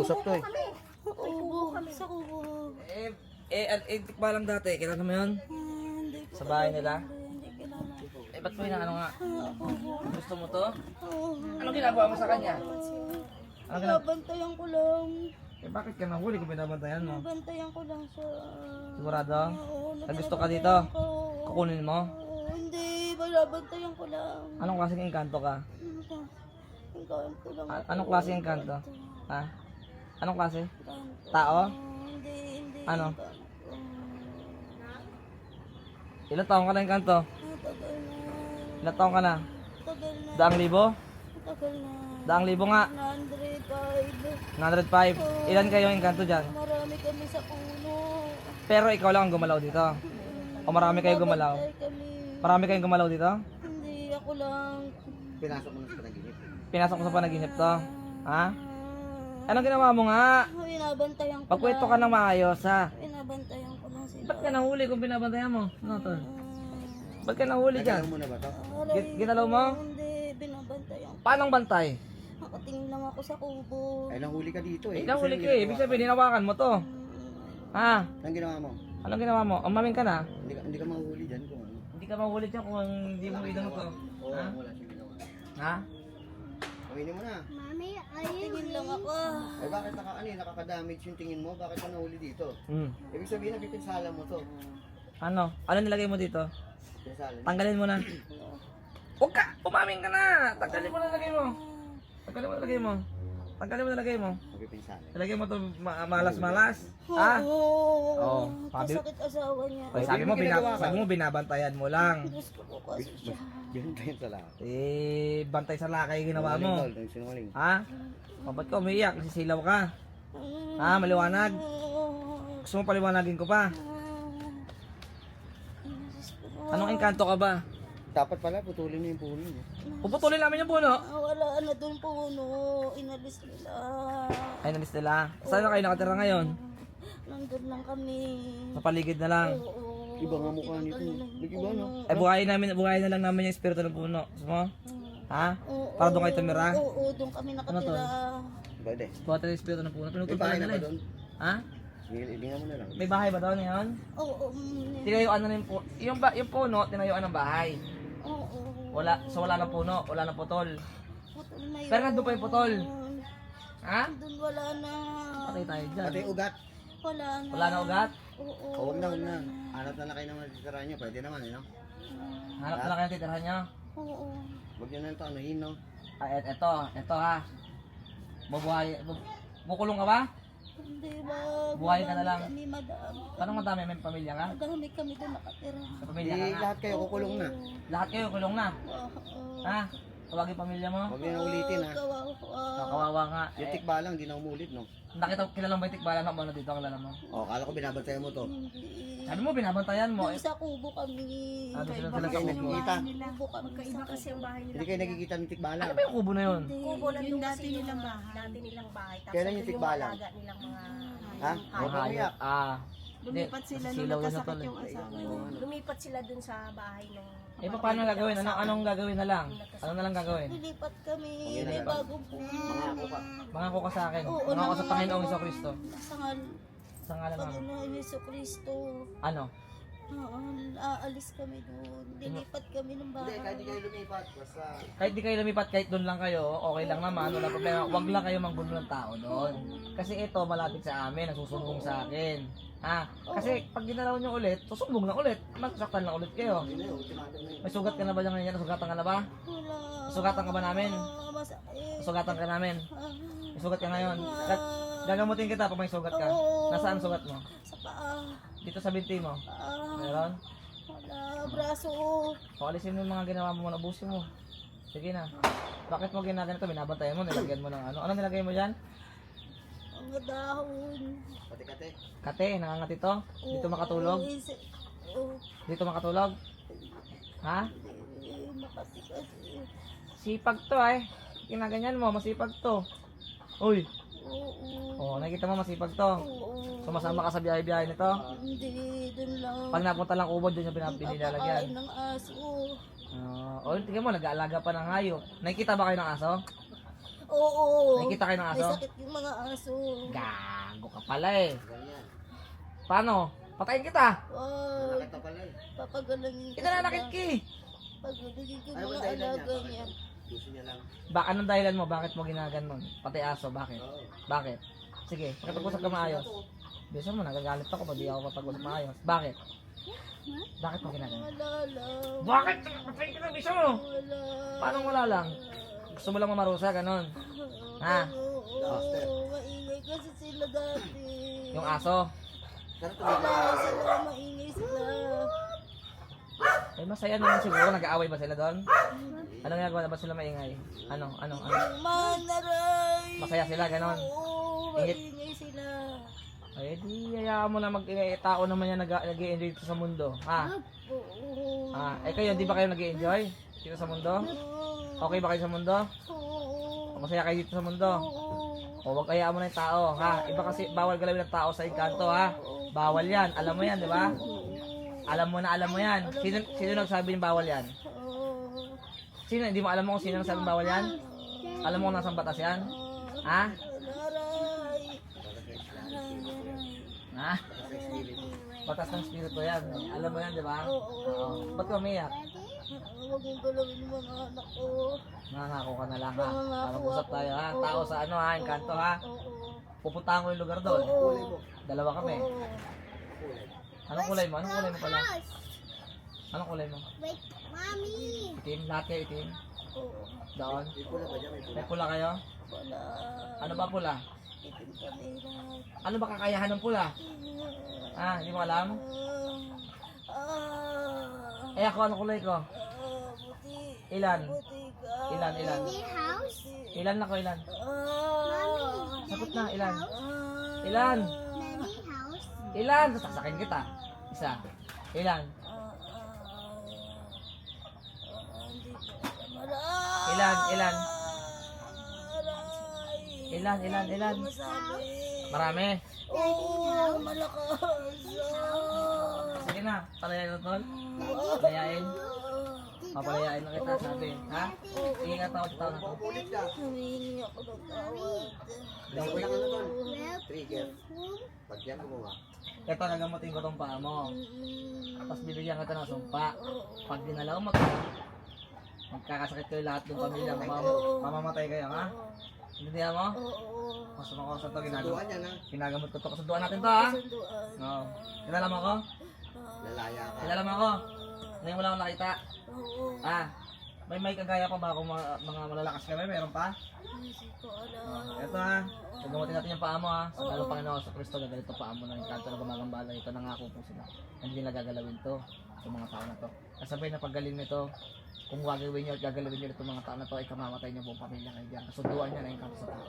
kausap to eh. Kubo kami. Sa kubo. Tikbalang dati, kilala mo yun? Hindi ko Sa bahay nila? Hindi kilala. Ba't mo ano nga? Kubo. Gusto mo to? Oo. Anong ginagawa mo sa kanya? Ano ginagawa? Binabantayan ko lang. Bakit ka nahuli kung binabantayan mo? Binabantayan ko lang siya. Sigurado? Oo, Nagusto ka dito? ko. Kukunin mo? Oo, hindi. Binabantayan ko lang. Anong klaseng engkanto ka? Engkanto lang ako. Anong klaseng engkanto? Ha? Anong klase? Engkanto. Tao? Hindi. Ano? Engkanto. Ilang taong ka na engkanto? Tagal na. Ilang taong ka na? Tagal na. Daang libo? Tagal na. Daang libo nga. 105. 105. Ilan kayo engkanto dyan? Marami kami sa puno. Pero ikaw lang ang gumalaw dito? O marami kayo gumalaw? Babantay kami. Marami kayong gumalaw dito? Hindi, ako lang. Pinasok mo na sa panaginip. Pinasok mo sa panaginip to? Ha? Anong ginawa mo nga? Binabantayan ko Pagkwento lang. ka ng maayos ha? Binabantayan ko lang sila. Ba't ka nahuli kung binabantayan mo? Ano to? Ba't ka nahuli dyan? Nagalaw mo na ba to? Aray, Ginalaw mo? Hindi, binabantayan ko. Paanong bantay? Nakatingin lang ako sa kubo. Ay, nahuli ka dito eh. Nahuli ka eh. Ibig sabihin, hinawakan mo to. Ha? Anong ginawa mo? Anong ginawa mo? Umamin ka na? Hindi ka mahuli dyan kung ano. Hindi ka mahuli dyan kung hindi mo inano to. Oo, Ha? wala siyang ginawa. Ha? Aminin mo na. Tingin lang ako. Ay, bakit nakaka-damage yung tingin mo? Bakit ka nahuli dito? Hmm. Ibig sabihin, napipinsala mo to. Ano? Ano nilagay mo dito? Pinsala. Tanggalin mo na. Huwag ka! Umamin ka na! Tanggalin mo na lagay mo. Tanggalin mo na lagay mo. Tanggalin mo na lagay mo. Napipinsala. Lagay mo to malas-malas. Ha? Oo. Kasakit asawa niya. Ay, sabi mo binabantayan mo lang. Diyos ko po kasi siya. Yun ba yung salamat? Eh, bantay sa lakay ginawa mo. Sinungaling. Ha? O, ba't ka umiiyak? Sisilaw ka. Ha? Maliwanag? Gusto mo paliwanagin ko pa? Anong engkanto ka ba? Dapat pala, putulin mo yung puno mo. Puputulin namin yung puno. Wala na doon puno. Inalis nila. Ay, nalis nila. Saan na kayo nakatira ngayon? Nandun lang kami. Sa paligid na lang. Oo. Iba nga mukha nito. Nag-iba no? Eh, buhayin na lang namin yung espiritu ng puno. Gusto mo? Ha? Oo. Para doon kayo tumira? Oo, doon kami nakatira. Pwede. Buhat yung espiritu ng puno. May Pinutultulan bahay na nila ba eh. doon? Ha? Hilingan mo na lang. May bahay ba doon ngayon? Oo. Tinayuan na yung puno. Yung puno, tinayuan ng bahay. Oo. So wala ng puno, wala ng putol. Putol na yun. Pero nandun pa yung putol. Ha? Doon wala na. Patay tayo dyan. Pati ugat. Wala na. Wala na ugat? Oo. O, huwag na. Hanap na lang kayo ng matitira nyo. Pwede naman, no? Hanap na lang kayo ng titirhan nyo. Oo. Huwag nyo na ito, anuhin, no? Eto ha. Bukulong ka ba? Hindi ba? Buhay ka na lang. Kami madami. Paano madami? May pamilya ka? Madami kami doon nakatira. Sa Hindi, pamilya ka nga? lahat kayo kukulong na. Lahat kayo kulong na. Oo. Ha? Tawagin pamilya mo? Huwag nyo na ulitin, ha? Kawawa nga. Yung tikbalang, di na umulit, no? Nakita, kilala mo yung tikbalan na ano dito, kilala mo? O, kala ko binabantayan mo to. Hindi. Sabi mo, binabantayan mo. Yung sa kubo kami. Ano sila Hindi kayo nagkikita. Kubo kami. Magkaiba kasi ang bahay nila. Hindi kayo nagkikita ng tikbalang. Ano ba yung kubo na yun? Kubo lang Yung yung dati kasi yung nilang mga bahay. dati nilang bahay. Tapos Kailan yung ito tikbalang? alaga nilang mga Ha? Huwag Hayop. mo umiyak. Lumipat sila nung Silaw yun na nagkasakit tol. yung asawa niya. lumipat sila dun sa bahay ng Eh, paano gagawin? Anong gagawin na lang? Ano na lang gagawin? Nilipat kami. Okay na May lang. bagong puno. Mga ka. Mangako ka sa akin. Oo, Mangako sa nangangako. Panginoong Iso Kristo. Sangal. Sa ngalan ng Panginoon Yeso Kristo. ano? Aalis kami doon. Lilipat kami ng Hindi, bahay. kahit di kayo lumipat. Basta, Kahit di kayo lumipat, kahit doon lang kayo, okay lang naman, wala problema. Huwag lang kayo manggulo ng tao doon. Kasi ito, malapit sa amin, nasusumbong sa akin. Ha? Kasi pag ginalaw nyo ulit, susumbong na ulit. Magsaktan na ulit kayo. yun na yun, ultimatum na yun. May sugat ka na ba dyan ngayon? Nasugatan ka na ba? Wala. Sugatan ka ba namin? Masakit. Sugatan ka namin. Ah, May sugat ka ngayon. Gagamutin kita pag may sugat ka. Oo. Nasaan sugat mo? Sa paa. Dito sa binti mo. Ah, Meron? wala. Braso. Paalisin mo yung mga ginawa mo, nabusin mo. Sige na. Bakit mo ginaganito? Binabantayan mo, nilagyan mo ng ano. Ano nilagay mo dyan? Ang dahon. Kate-kate. Kate, nangangati to? Dito makatulog? Oo. Dito makatulog? Ha? Makatikas. Sipag to eh. Ginaganyan mo, masipag to. Uy, Oo. nakikita mo masipag to. Oo. Sumasama ka sa biyahe-biyahe nito. Hindi, dun lang. Pag napunta lang ubod, doon yung Papakain pinilalagyan. ng aso. Tingnan mo, nag-aalaga pa ng hayop. Nakikita ba kayo ng aso? Oo. Nakikita kayo ng May aso? sakit yung mga aso. Gago ka pala eh. Ganyan. Paano? Patayin kita. Wag. Nakita pala eh. Papagalanin ko Inanakit ka eh. Pagalanin ko Ano mga ba dahilan alaga niya? niya. Gusto niya lang. Anong dahilan mo? Bakit mo ginaganon? Pati aso, bakit? Oo. Bakit? Sige, pakipag-usap ka maayos. Bisa mo, nagagalit ako, pati ako kapag-usap maayos. Bakit? Bakit mo ginaganon? Wala lang. Bakit? Patayin ka na, bisa mo! Wala. Paano wala lang? Gusto mo lang mamarusa, ganon. Ha? Oo, maingay kasi sila dati. Yung aso? Pero Wala tumigil. sila, maingay sila. Ay, masaya naman siguro. Nag-aaway ba sila doon? Anong ginagawa? Ba't sila maingay? Ano? Manaray. Masaya sila, ganon. Oo, Ingit. maingay sila. Ay, di, hayaan mo na mag-ingay. Tao naman yan nag-i-enjoy dito sa mundo. Ha? Oo. Kayo, di ba kayo nag-i-enjoy dito sa mundo? Okay ba kayo sa mundo? Oo. Masaya kayo dito sa mundo? Oo. O, wag hayaan mo na yung tao, ha? Iba kasi, bawal galawin ng tao sa Encanto, ha? Bawal yan. Alam mo yan, di ba? Alam mo yan. Sino nagsabi ng bawal yan? Oo. Sino? Hindi mo alam mo kung sino nagsabi ng bawal yan? Alam mo kung nasang batas yan? Ha? Naray. Ha? Batas ng spirito yan. Alam mo yan, di ba? Oo. Ba't ka umiyak? Huwag mong galawin yung mga anak ko. Nangako ka na lang, ha? Nangako Mag-usap ako. tayo, ha? Oo. Tao sa ano, ha? Encanto, ha? Oo. Pupuntahan ko yung lugar doon. Oo. Dalawa kami. Oo. Anong kulay mo? Anong kulay mo pala? Anong kulay mo? Wait, mommy. Itim? Lahat kayo itim? Oo. Doon? May pula ba dyan? May pula. May pula kayo? Wala. Ano ba pula? Itim kami lahat. Ano ba kakayahan ng pula? Hindi mo alam? Ah. Ako, anong kulay ko? Buti. Ilan? Buti ka. Ilan? House? Ilan ako, ilan? Sagot na, ilan? Ah. Ilan? Daddy house? Ilan? Sasakin kita. Isa. Ilan? Hindi ko alam. Ilan? Ilan? Aray. Ilan? Masabi. Marami. Oo, malakas. Sige na, palayain na tol. Palayain. Papalayain na kita, sabi. Ha? Ingat ako sa tao na to. Ulit ka. Humihingi ako ng tawad. Gawin ko lang ano doon. Trigger. Pag yan gumawa. Ito, nagamutin ko tong paa mo. Tapos bibigyan kita ng sumpa. Pag dinalaw mo, magkakasakit kayo lahat ng pamilya. Mamamatay kayo, ha? Intindihan mo? Oo. Mas ko sa to, Sunduan yan ha. ginagamot ko to. Kasunduan natin to, ha? Sunduan. Oo. Kilala mo ako? Lalaya ka. Kilala mo ako? Ngayon wala akong nakita. Oo. May kagaya pa ba kung mga malalakas kami? Meron pa? Hindi ko alam. Ito ha. Gagamutin natin yung paa mo ha. Sa dalawang Panginoon sa Kristo, gagalit ang paa mo ng Encanto na gumagambala. Ito nangako po sila. Hindi nila gagalawin to sa mga tao na to. Kasabay na paggaling nito, kung gagawin nyo at gagalawin nyo itong mga tao na to, ay kamamatay nyo buong pamilya kayo dyan. Kasunduan nyo na Encanto sa tao.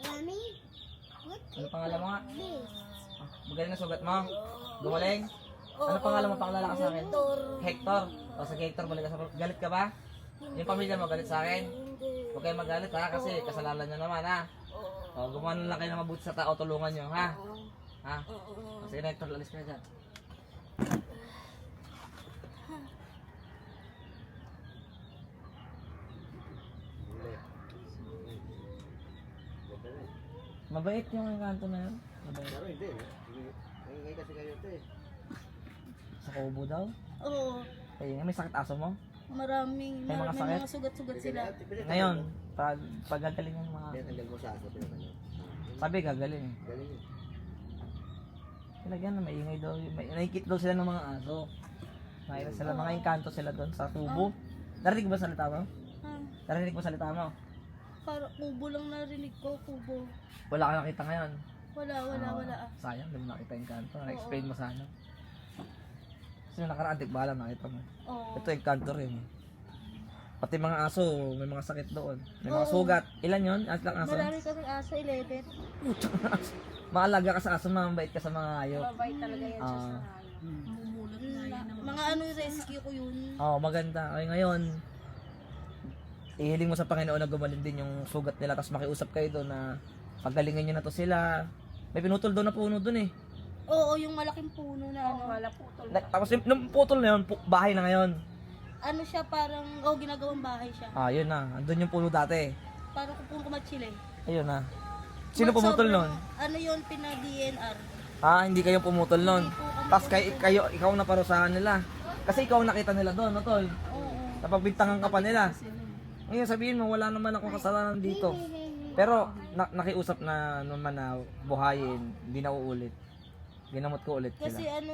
Mami, Ano pangalan mo nga? this? Magaling na sugat mo? Gumaling? Ano pangalan mo? Pakilala ka sa akin? Hector. O sige Hector, balik ka sa... Galit ka ba? Yung pamilya mo, galit sa akin? Huwag kayo magalit ha, kasi kasalanan nyo naman ha. O, gumawa na lang kayo ng mabuti sa tao, tulungan nyo ha. Ha? Sige na Hector, alis ka na dyan. Ulit. Mabait yung Encanto na yun. Mabait. Pero hindi. Ingay kasi kayo ito eh. Sa kubo daw. Oo. Ay, may sakit aso mo? Maraming, May mga may sakit? mga sugat-sugat sila. Ngayon, pag gagaling yung mga... Pinatanggal mo sa aso. Pinatanggal. Sabi, gagaling eh. Galing yun. Talagyan na maingay daw. Nakikita daw sila ng mga aso. Nakikita sila, mga Encanto sila doon sa tubo. Narinig ba salita mo? Narinig mo salita mo? Parang kubo lang narinig ko, kubo. Wala ka nakita ngayon. Wala. Sayang, hindi mo nakita yung Encanto. Na-explain mo sana. Kasi nung nakaraan, di ba alam, nakita mo. Oo. Ito Encanto rin. Pati mga aso, may mga sakit doon. May mga sugat. Ilan yun? At lang aso? Marami kaming aso, 11. Maalaga ka sa aso, mabait ka sa mga hayop. Mabait talaga yan siya sa Mga ano, rescue ko yun. Maganda. Ay ngayon, ihiling mo sa Panginoon na gumaling din yung sugat nila, tapos makiusap kayo doon na pagalingin nyo na to sila. May pinutol doon na puno doon eh. Oo, yung malaking puno na Oo, ano. wala putol. Tapos nung putol na yun, bahay na ngayon. Ano siya parang, ginagawang bahay siya. Ah, yun na. Andun yung puno dati. Parang kung kumatchile. Ayun na. Sino pumutol nun? Ano yun, pina-DNR. Ah, hindi kayo pumutol nun. Hindi po kami Tapos ikaw na parusahan nila. Kasi ikaw ang nakita nila doon, no, tol? Oo. Napagbintangan ka pa nila. Ngayon sabihin mo, wala naman akong kasalanan dito. Pero nakiusap na naman na buhayin, hindi na uulit. Ginamot ko ulit Kasi sila. ano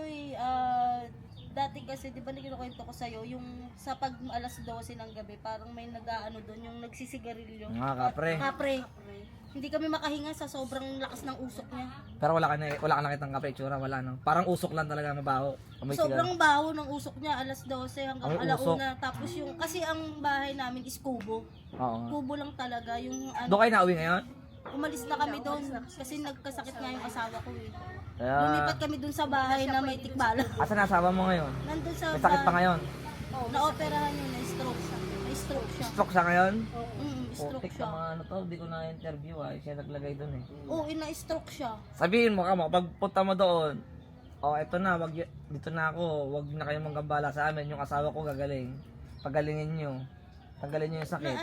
dati kasi, di ba nakikwento ko sa'yo, yung sa pag alas 12 ng gabi, parang may nag-ano doon, yung nagsisigarilyo. Mga kapre. Kapre. Hindi kami makahinga sa sobrang lakas ng usok niya. Pero wala ka nakitang kapre, tsura, wala no. Parang usok lang talaga mabaho. Amoy sigarilyo. Sobrang baho ng usok niya, alas 12 hanggang Ang usok. alauna. Tapos yung, kasi ang bahay namin is kubo. Oo nga. Kubo lang talaga, yung Doon ano, kayo nauwi ngayon? umalis na kami doon. Kasi nagkasakit nga yung asawa ko eh. Kaya, Lumipat kami doon sa bahay na may tikbala. asan na asawa mo ngayon? Nandun sa May sakit pa ngayon? Na-operahan yun, na-stroke siya. Na-stroke siya. Stroke siya ngayon? Stroke Putik siya. sa mga ano to, di ko na-interview siya naglagay doon eh. Oo, na-stroke siya. Sabihin mo pag punta mo doon, eto na, dito na ako, wag na kayong manggambala sa amin, yung asawa ko gagaling. Pagalingin nyo. Tanggalin nyo yung sakit.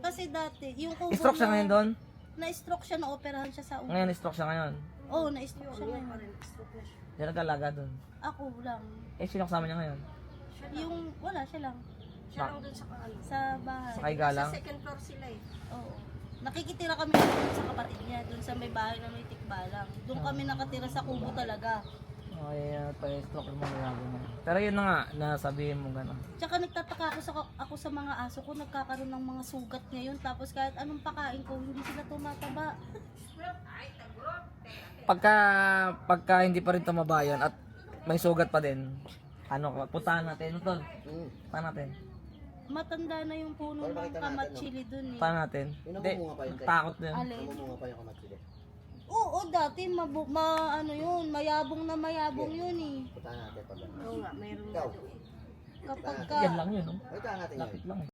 Kasi dati, yung kubo Stroke siya ngayon doon? Na-stroke siya, na-operahan siya sa ulo. Ngayon, stroke siya ngayon. Oo, na-stroke siya ngayon. Diyan nag-alaga doon. Ako lang. Sino kasama niya ngayon? Yung, wala, siya lang. Siya lang dun sa ano. Sa bahay. Sa kay Galang? Sa second floor sila eh. Oo. Nakikitira kami doon sa kapatid niya, doon sa may bahay na may tikbalang. Doon kami nakatira sa kubo talaga. Okay, pa-stroke yung mga ginagawa. Pero yun na nga, nasabihin mo gano'n. Tsaka nagtataka ako sa mga aso ko, nagkakaroon ng mga sugat ngayon. Tapos kahit anong pakain ko, hindi sila tumataba. Pagka hindi pa rin tumabayan at may sugat pa din, puntahan natin, tol. Puntahan natin. Matanda na yung puno ng kamatsili doon eh. Puntahan natin. Yun ang Hindi, bumunga pa yun, te. takot na yun. Alin? Namumunga pa yung kamatsili. Oo, dati ano yun, mayabong yun eh. Puntahan natin pag ano. Oo nga, mayroon Ikaw, nga doon. Kapag Yan lang yun, no? puntahan natin yun. Lapit lang.